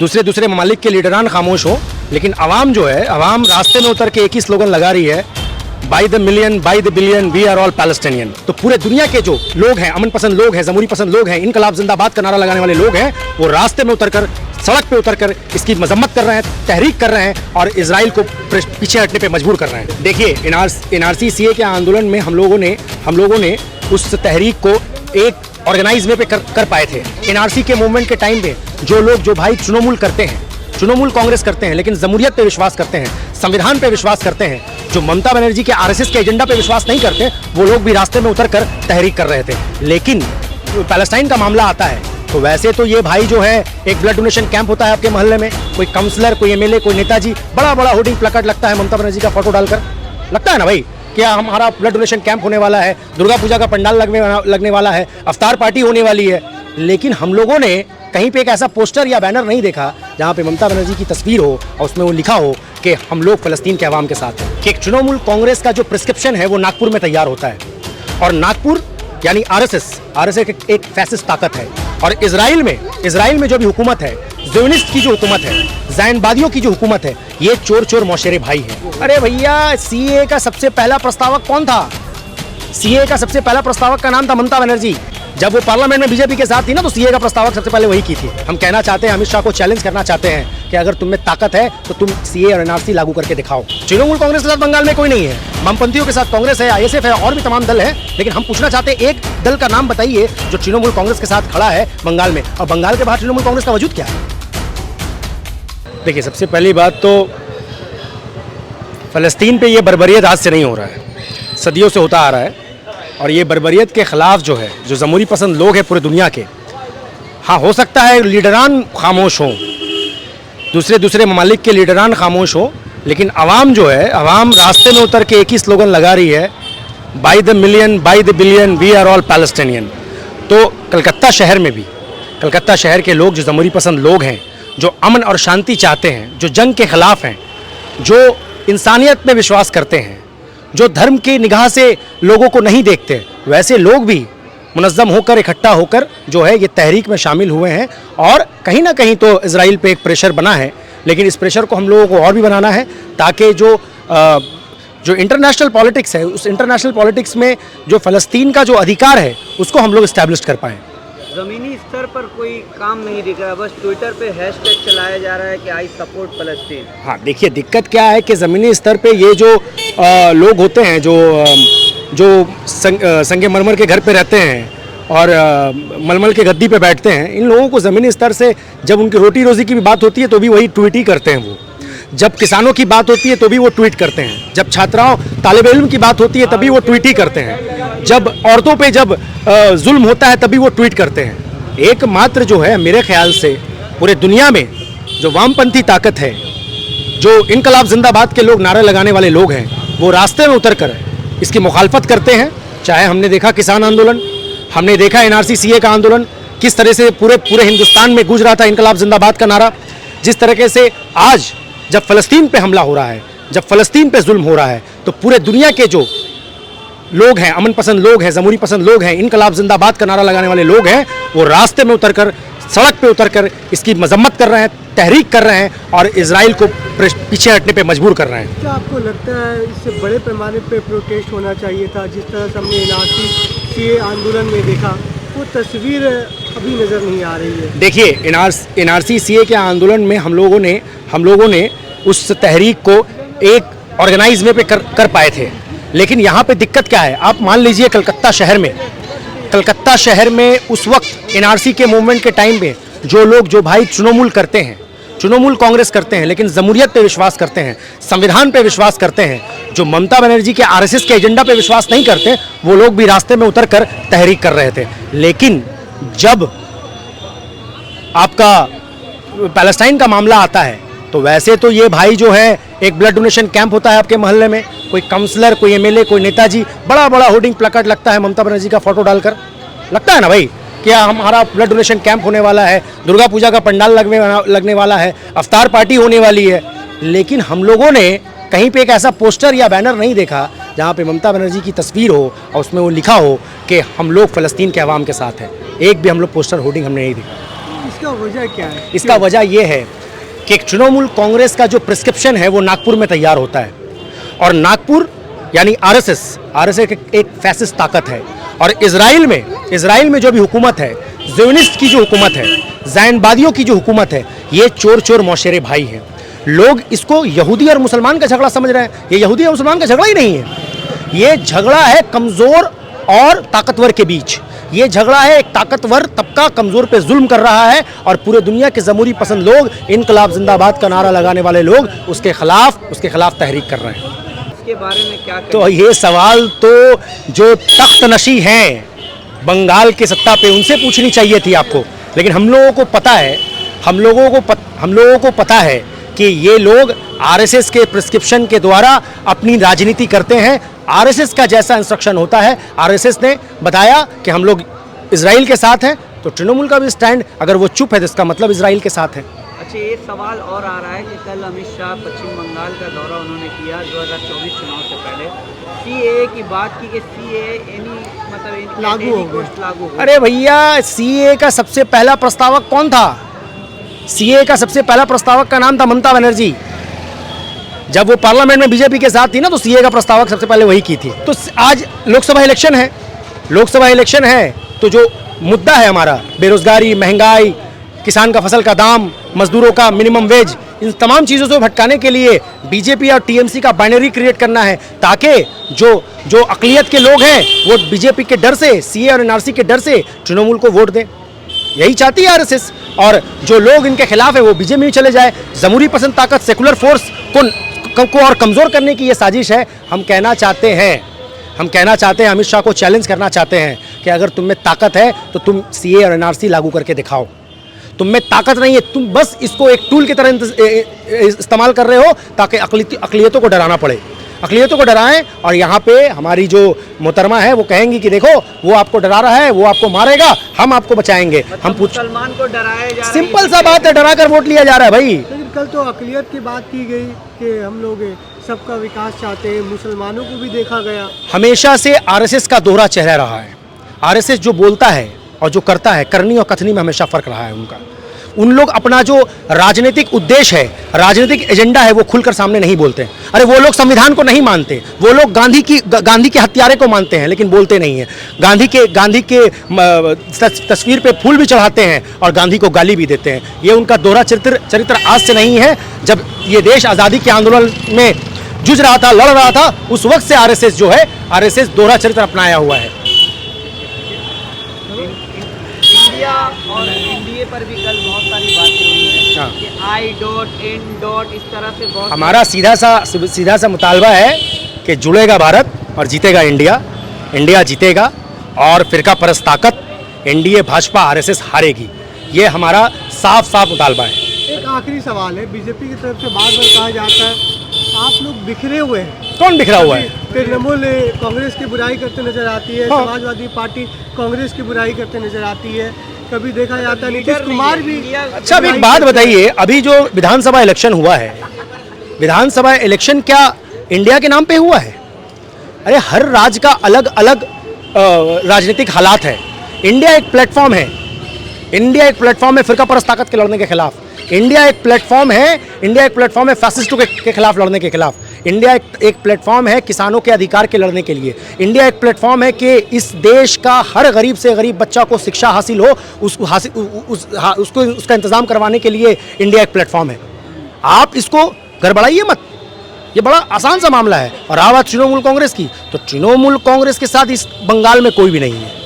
दूसरे ममालिक के लीडरान खामोश हो, लेकिन आवाम जो है, आवाम रास्ते में उतर के एक ही स्लोगन लगा रही है, by the million by the billion we are all Palestinian. तो पूरे दुनिया के जो लोग हैं, अमन पसंद लोग हैं, जमहूरी पसंद लोग हैं, इनकलाब जिंदाबाद का नारा लगाने वाले लोग हैं, वो रास्ते में उतरकर, सड़क पे उतरकर इसकी मजम्मत कर रहे हैं, तहरीक कर रहे हैं और इजराइल को पीछे हटने पे मजबूर कर रहे हैं। देखिए, एनआरसी सीए के आंदोलन में हम लोगों ने उस तहरीक को एक ऑर्गेनाइज में पे कर पाए थे। एनआरसी के मूवमेंट के टाइम पे जो भाई तृणमूल करते हैं, तृणमूल कांग्रेस करते हैं, लेकिन जमहूरियत पे विश्वास करते हैं, संविधान पे विश्वास करते हैं, जो ममता बनर्जी के आरएसएस के एजेंडा पे विश्वास नहीं करते, वो लोग भी रास्ते में उतरकर तहरीक कर रहे थे। लेकिन पैलेस्टाइन का मामला आता है तो वैसे तो ये भाई जो है, एक ब्लड डोनेशन कैंप होता है आपके मोहल्ले में, कोई काउंसलर, कोई एमएलए, कोई नेताजी, बड़ा होर्डिंग प्लकार्ड लगता है ममता बनर्जी का फोटो डालकर, लगता है ना भाई, क्या हमारा ब्लड डोनेशन कैंप होने वाला है, दुर्गा पूजा का पंडाल लगने वाला है, अफ्तार पार्टी होने वाली है। लेकिन हम लोगों ने कहीं पे एक ऐसा पोस्टर या बैनर नहीं देखा जहां पे ममता बनर्जी की तस्वीर हो और उसमें वो लिखा हो कि हम लोग फ़लस्तीन के अवाम के साथ हैं। कि एक तृणमूल कांग्रेस का जो प्रिस्क्रिप्शन है वो नागपुर में तैयार होता है, और नागपुर यानी आरएसएस एक फैसिस्ट ताकत है। और इजराइल में जो भी हुकूमत है, ज़ियोनिस्ट की जो हुकूमत है, ज़ैनवादियों की जो हुकूमत है, ये चोर मौशेरे भाई हैं। अरे भैया, सीए का सबसे पहला प्रस्तावक कौन था? सीए का सबसे पहला प्रस्तावक का नाम था ममता बनर्जी। जब वो पार्लियामेंट में बीजेपी के साथ थी ना, तो सीए का प्रस्तावक सबसे पहले वही की थी। हम कहना चाहते हैं, अमित शाह को चैलेंज करना चाहते हैं कि अगर तुम में ताकत है तो तुम सीए और एनआरसी लागू करके दिखाओ। तृणमूल कांग्रेस के साथ बंगाल में कोई नहीं है, वामपंथियों के साथ कांग्रेस है, आईएसएफ है, और भी तमाम दल है। लेकिन हम पूछना चाहते हैं, एक दल का नाम बताइए जो तृणमूल कांग्रेस के साथ खड़ा है बंगाल में, और बंगाल के बाहर तृणमूल कांग्रेस का वजूद क्या है? देखिए, सबसे पहली बात तो फ़लस्तीन पे ये बर्बरियत आज से नहीं हो रहा है, सदियों से होता आ रहा है। और ये बर्बरियत के ख़िलाफ़ जो जमहूरी पसंद लोग हैं पूरे दुनिया के, हाँ, हो सकता है लीडरान खामोश हों, दूसरे ममालिक के लीडरान खामोश हो, लेकिन आवाम जो है, आवाम रास्ते में उतर के एक ही स्लोगन लगा रही है, by the million by the billion we are all Palestinian. तो कलकत्ता शहर के लोग, जो जमहूरी पसंद लोग हैं, जो अमन और शांति चाहते हैं, जो जंग के ख़िलाफ़ हैं, जो इंसानियत में विश्वास करते हैं, जो धर्म की निगाह से लोगों को नहीं देखते, वैसे लोग भी मुनज़्ज़म होकर, इकट्ठा होकर जो है ये तहरीक में शामिल हुए हैं। और कहीं ना कहीं तो इजराइल पे एक प्रेशर बना है, लेकिन इस प्रेशर को हम लोगों को और भी बनाना है, ताकि जो इंटरनेशनल पॉलिटिक्स है, उस इंटरनेशनल पॉलिटिक्स में जो फ़लस्तीन का जो अधिकार है उसको हम लोग इस्टेब्लिश कर पाएँ। ज़मीनी स्तर पर कोई काम नहीं दिख रहा, बस ट्विटर पे हैशटैग चलाया जा रहा है कि आई सपोर्ट फ़लस्तीन। हाँ, देखिए, दिक्कत क्या है कि ज़मीनी स्तर पे ये जो लोग होते हैं, जो संगमरमर के घर पे रहते हैं और मलमल के गद्दी पे बैठते हैं, इन लोगों को ज़मीनी स्तर से जब उनकी रोटी रोज़ी की भी बात होती है तो भी वही ट्वीट ही करते हैं। वो जब किसानों की बात होती है तो भी वो ट्वीट करते हैं, जब छात्राओं तालिब इल्म की बात होती है तभी वो ट्वीट ही करते हैं, जब औरतों पे जब जुल्म होता है तभी वो ट्वीट करते हैं। एकमात्र जो है, मेरे ख्याल से पूरे दुनिया में जो वामपंथी ताकत है, जो इनकलाब जिंदाबाद के लोग नारे लगाने वाले लोग हैं, वो रास्ते में उतरकर इसकी मुखालफत करते हैं। चाहे हमने देखा किसान आंदोलन, हमने देखा एनआरसी सीए का आंदोलन, किस तरह से पूरे हिंदुस्तान में गूंज रहा था इनकलाब जिंदाबाद का नारा। जिस तरीके से आज जब फ़लस्तीन पे हमला हो रहा है, जब फ़लस्तीन पे जुल्म हो रहा है, तो पूरे दुनिया के जो लोग हैं, अमन पसंद लोग हैं, जमहूरी पसंद लोग हैं, इनकलाब जिंदाबाद का नारा लगाने वाले लोग हैं, वो रास्ते में उतरकर, सड़क पे उतरकर इसकी मजम्मत कर रहे हैं, तहरीक कर रहे हैं और इजराइल को पीछे हटने पे मजबूर कर रहे हैं। क्या आपको लगता है इससे बड़े पैमाने पे प्रोटेस्ट होना चाहिए था? जिस तरह से हमने एनआरसी सीए आंदोलन में देखा, वो तस्वीर अभी नज़र नहीं आ रही है। देखिए, एनआरसी सीए के आंदोलन में हम लोगों ने उस तहरीक को एक ऑर्गेनाइज में पे कर पाए थे। लेकिन यहाँ पे दिक्कत क्या है? आप मान लीजिए कलकत्ता शहर में उस वक्त एनआरसी के मूवमेंट के टाइम में जो भाई तृणमूल करते हैं, तृणमूल कांग्रेस करते हैं, लेकिन जमहूरियत पे विश्वास करते हैं, संविधान पे विश्वास करते हैं, जो ममता बनर्जी के आरएसएस के एजेंडा पे विश्वास नहीं करते, वो लोग भी रास्ते में उतरकर तहरीक कर रहे थे। लेकिन जब आपका पैलेस्टाइन का मामला आता है तो वैसे तो ये भाई जो है, एक ब्लड डोनेशन कैंप होता है आपके मोहल्ले में, कोई काउंसलर, कोई एमएलए, कोई नेताजी, बड़ा होर्डिंग प्लकार्ड लगता है ममता बनर्जी का फोटो डालकर, लगता है ना भाई, क्या हमारा ब्लड डोनेशन कैंप होने वाला है, दुर्गा पूजा का पंडाल लगने वाला है, अफ्तार पार्टी होने वाली है। लेकिन हम लोगों ने कहीं पे एक ऐसा पोस्टर या बैनर नहीं देखा जहाँ पे ममता बनर्जी की तस्वीर हो और उसमें वो लिखा हो कि हम लोग फ़लस्तीन के अवाम के साथ हैं। एक भी हम लोग पोस्टर होर्डिंग हमने नहीं देखा। इसका वजह क्या है? इसका वजह यह है कि तृणमूल कांग्रेस का जो प्रिस्क्रिप्शन है वो नागपुर में तैयार होता है, और नागपुर यानी आरएसएस एक फैसिस्ट ताकत है। और इजराइल में जो भी हुकूमत है, ज़ियोनिस्ट की जो हुकूमत है, ज़ैनवादियों की जो हुकूमत है, ये चोर मौशेरे भाई हैं। लोग इसको यहूदी और मुसलमान का झगड़ा समझ रहे हैं। ये यहूदी और मुसलमान का झगड़ा ही नहीं है, ये झगड़ा है कमज़ोर और ताकतवर के बीच। ये झगड़ा है एक ताकतवर तबका कमज़ोर पे जुल्म कर रहा है, और पूरे दुनिया के जमहूरी पसंद लोग, इनकलाब जिंदाबाद का नारा लगाने वाले लोग उसके खिलाफ तहरीक कर रहे हैं। इसके बारे में क्या कहें? तो ये सवाल तो जो तख्त नशी हैं बंगाल के सत्ता पे उनसे पूछनी चाहिए थी आपको, लेकिन हम लोगों को पता है कि ये लोग आरएसएस के प्रिस्क्रिप्शन के द्वारा अपनी राजनीति करते हैं। आरएसएस का जैसा इंस्ट्रक्शन होता है, आरएसएस ने बताया कि हम लोग इजराइल के साथ हैं, तो तृणमूल का भी स्टैंड, अगर वो चुप है तो इसका मतलब इजराइल के साथ है। अच्छा, ये सवाल और आ रहा है कि कल अमित शाह पश्चिम बंगाल का दौरा उन्होंने किया 2024 चुनाव से पहले, सीएए की बात की कि सीएए लागू हो। अरे भैया, सीएए का सबसे पहला प्रस्तावक कौन था? सीएए का सबसे पहला प्रस्तावक का नाम था ममता बनर्जी। जब वो पार्लियामेंट में बीजेपी के साथ थी ना, तो सीएए का प्रस्तावक सबसे पहले वही की थी। तो आज लोकसभा इलेक्शन है, तो जो मुद्दा है हमारा, बेरोजगारी, महंगाई, किसान का फसल का दाम, मजदूरों का मिनिमम वेज, इन तमाम चीज़ों से भटकाने के लिए बीजेपी और टीएमसी का बाइनरी क्रिएट करना है, ताकि जो अक़लियत के लोग हैं वो बीजेपी के डर से, सीए और एनआरसी के डर से तृणमूल को वोट दें। यही चाहती है आरएसएस, और जो लोग इनके खिलाफ है वो बीजेपी में चले जाए। जमहूरी पसंद ताकत, सेकुलर फोर्स को और कमज़ोर करने की ये साजिश है। हम कहना चाहते हैं, अमित शाह को चैलेंज करना चाहते हैं कि अगर तुम में ताकत है तो तुम सीए और एनआरसी लागू करके दिखाओ। तुम में ताकत नहीं है, तुम बस इसको एक टूल की तरह इस्तेमाल कर रहे हो ताकि अक़लियतों को डराना पड़े। अक़लियतों को डराएं, और यहाँ पे हमारी जो मोहतरमा है वो कहेंगी कि देखो वो आपको डरा रहा है, वो आपको मारेगा, हम आपको बचाएंगे। हम मुसलमान को डराया जा रहा है। सिंपल सा बात है, डरा कर वोट लिया जा रहा है भाई। लेकिन कल तो अक़लियत की बात की गई कि हम लोग सबका विकास चाहते हैं, मुसलमानों को भी देखा गया। हमेशा से आरएसएस का दोहरा चेहरा रहा है। आरएसएस जो बोलता है और जो करता है, करनी और कथनी में हमेशा फ़र्क रहा है उनका। उन लोग अपना जो राजनीतिक उद्देश्य है, राजनीतिक एजेंडा है, वो खुलकर सामने नहीं बोलते। अरे वो लोग संविधान को नहीं मानते, वो लोग गांधी के हत्यारे को मानते हैं, लेकिन बोलते नहीं हैं। गांधी के तस्वीर पे फूल भी चढ़ाते हैं और गांधी को गाली भी देते हैं। ये उनका दोहरा चरित्र आज से नहीं है। जब ये देश आज़ादी के आंदोलन में जूझ रहा था, लड़ रहा था, उस वक्त से आरएसएस दोहरा चरित्र अपनाया हुआ है। इंडिया और एनडीए पर भी कल बहुत सारी बातें हुई हैं। हाँ। कि आई डॉट एन डॉट इस तरह से बहुत हमारा सीधा सा मुतालबा है कि जुड़ेगा भारत और जीतेगा इंडिया। इंडिया जीतेगा और फिरका परस्त ताकत एनडीए, भाजपा, आरएसएस हारेगी। ये हमारा साफ मुतालबा है। एक आखिरी सवाल है, बीजेपी की तरफ से बार बार कहा जाता है आप लोग बिखरे हुए हैं। कौन बिखरा हुआ है? तृणमूल कांग्रेस की बुराई करते नजर आती है, हाँ। समाजवादी पार्टी कांग्रेस की बुराई करते नजर आती है, कभी देखा जाता है नीतीश कुमार भी। अच्छा, अब एक बात बताइए, अभी जो विधानसभा इलेक्शन हुआ है, विधानसभा इलेक्शन क्या इंडिया के नाम पे हुआ है? अरे हर राज्य का अलग अलग राजनीतिक हालात है। इंडिया एक प्लेटफॉर्म है फिरका परस्त ताकत के लड़ने के खिलाफ। इंडिया एक प्लेटफॉर्म है फैसिस्टों के खिलाफ लड़ने के खिलाफ। इंडिया एक प्लेटफॉर्म है किसानों के अधिकार के लड़ने के लिए। इंडिया एक प्लेटफॉर्म है कि इस देश का हर गरीब से गरीब बच्चा को शिक्षा हासिल हो, उसका इंतज़ाम करवाने के लिए इंडिया एक प्लेटफॉर्म है। आप इसको गड़बड़ाइए मत, ये बड़ा आसान सा मामला है। और आवाज़ तृणमूल कांग्रेस की, तो तृणमूल कांग्रेस के साथ इस बंगाल में कोई भी नहीं है।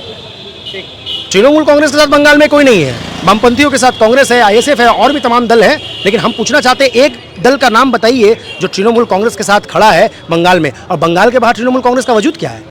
तृणमूल कांग्रेस के साथ बंगाल में कोई नहीं है। वामपंथियों के साथ कांग्रेस है, आईएसएफ है, और भी तमाम दल हैं। लेकिन हम पूछना चाहते हैं, एक दल का नाम बताइए जो तृणमूल कांग्रेस के साथ खड़ा है बंगाल में, और बंगाल के बाहर तृणमूल कांग्रेस का वजूद क्या है?